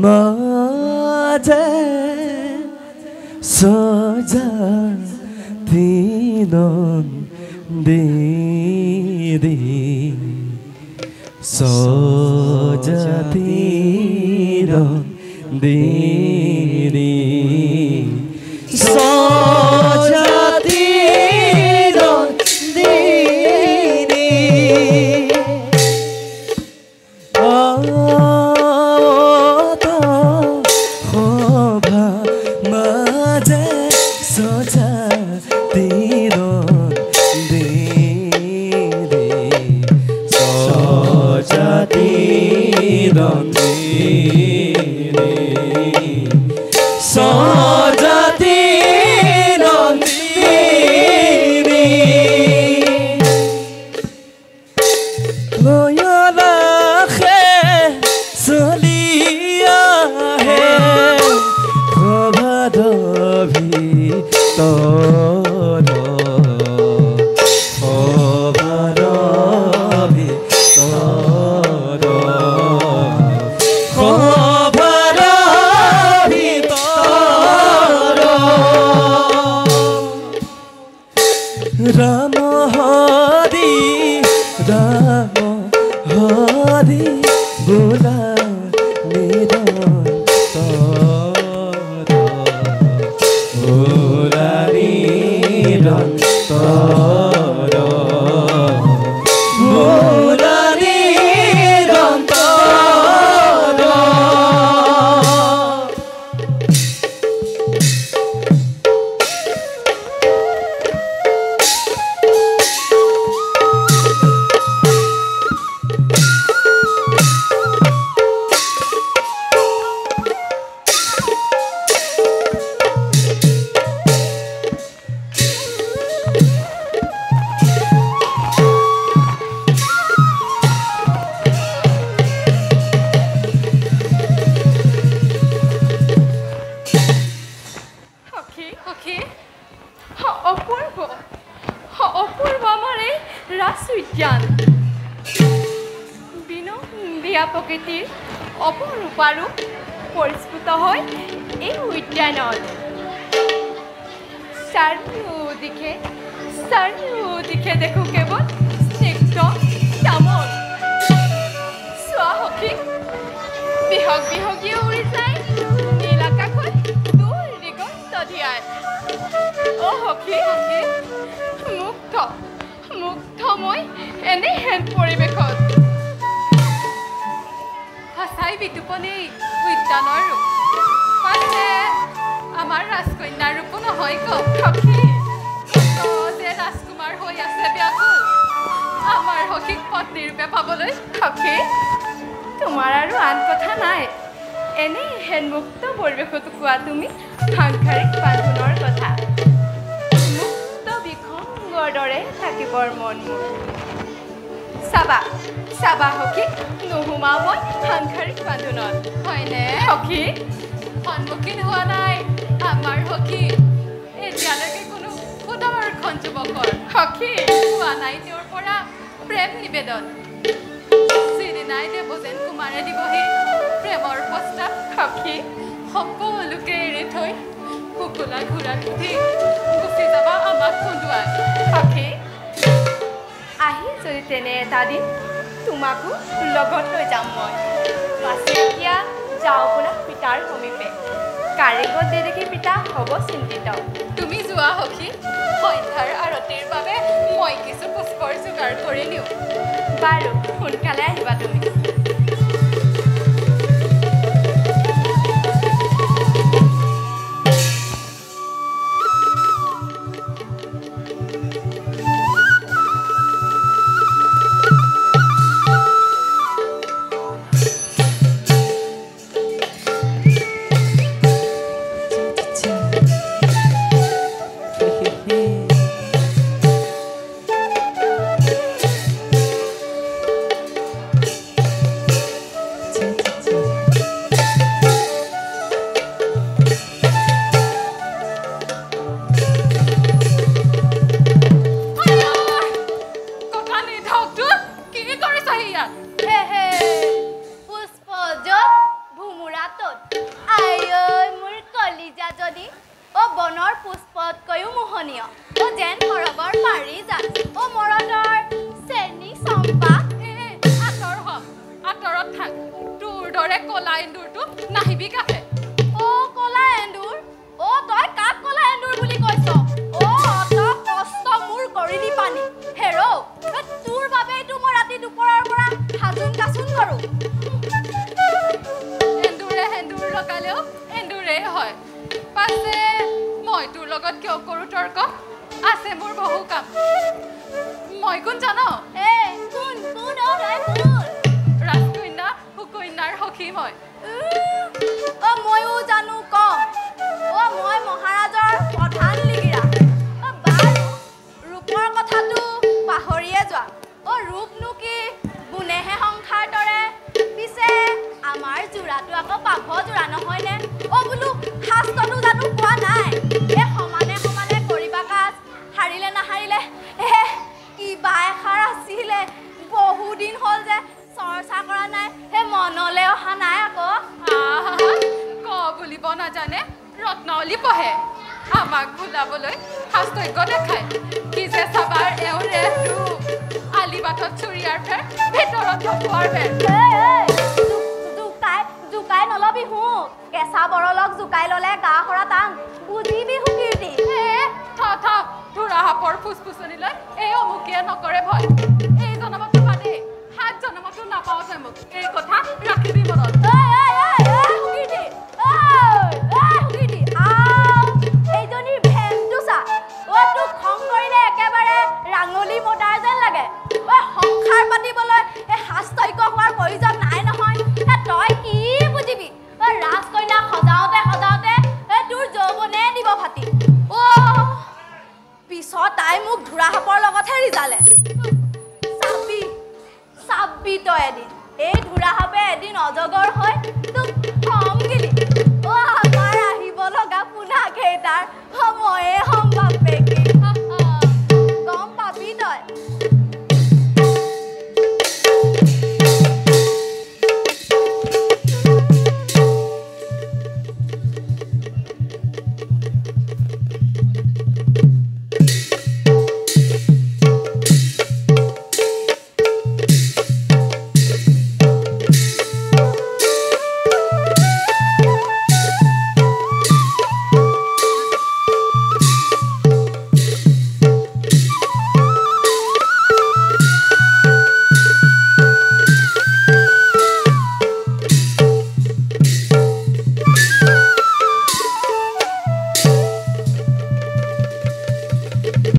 माझे सजातीनन् दिदी सजातीनन् दिदी सजातीनन् दिदी কলা এন্দুৰটো নাহিবি কাষে ও কলা এন্দুৰ ও তই কাক কলা এন্দুৰ বুলি কৈছ ও অত কষ্ট মোৰ কৰিলি পানী হেৰো তোৰ বাবে তো মই ৰাতি দুপৰৰ পৰা হাজুন কাচুন কৰো এন্দুৰ লগালেও এন্দুৰে হয় পাছে মই তোৰ লগত কিয় কৰো তৰ্ক আছে মোৰ বহু কাম মই কোন জানো এ কোন কোন ও তই কোন ৰাজকন্যা সুকন্যাৰ সখী মই ও ময়ো জানো কম ও মই মহাৰাজৰ প্ৰধান লিগিৰা ও বাৰু ৰূপৰ কথাটো পাহৰিয়ে যোৱা ও ৰূপনো কি গুণেহে সংসাৰ তৰে পিছে আমাৰ জোৰাটো আকৌ পাভ জোৰা নহয়নে ও বোলো শাস্ত্ৰটো জানো কোৱা নাই এ সমানে সমানে কৰিবা কাজ হাৰিলে নাহাৰিলে কিবা এষাৰ আছিলে বহুদিন হ'ল যে চৰ্চা কৰা নাই হে মনলে অহা নাই আকৌ ক বুলিব নাজানে ৰত্নাৱলী পঢ়ে আমাক ভুলাবলৈ শাস্ত্ৰজ্ঞ দেখায় কি যে চাবাৰ এওঁৰে আলিবাটত চুৰিয়াৰ ফেৰ ভিতৰত ঢকুৱাৰ ফেৰ জোকাই নলবি হু কেঁচা বৰলক জোকাই ললে গা হৰা টান বুজিবি সুকীৰ্তি থ ধুৰা সাপৰ ফুচফুচনিলৈ এই অমুকিয়ে নকৰে ভয় এই জনমতো বাদে 7 জনমতো নাপাওঁ তই মোক এই কথা ৰাখিবি মনত এইজনীৰ ভেমটো চা ও তোক খং কৰিলে একেবাৰে ৰাঙলী মদাৰ যেন লাগে ও সংসাৰ পাতিবলৈ এই শাস্ত্ৰজ্ঞ হোৱাৰ প্ৰয়োজন নাই নহয় তই কি বুজিবি ও ৰাজকন্যা সজাওঁতে তোৰ যৌৱনে দিব ফাটি ও পিছত তাই মোক ধুৰা সাপৰ লগতহে ৰিজালে চাবি তই এদিন এই ধুৰা সাপে এদিন অজগৰ হয় তোক খং গিলি ও আমাৰ আহিব লগা পোনা কেইটাৰ সময়ে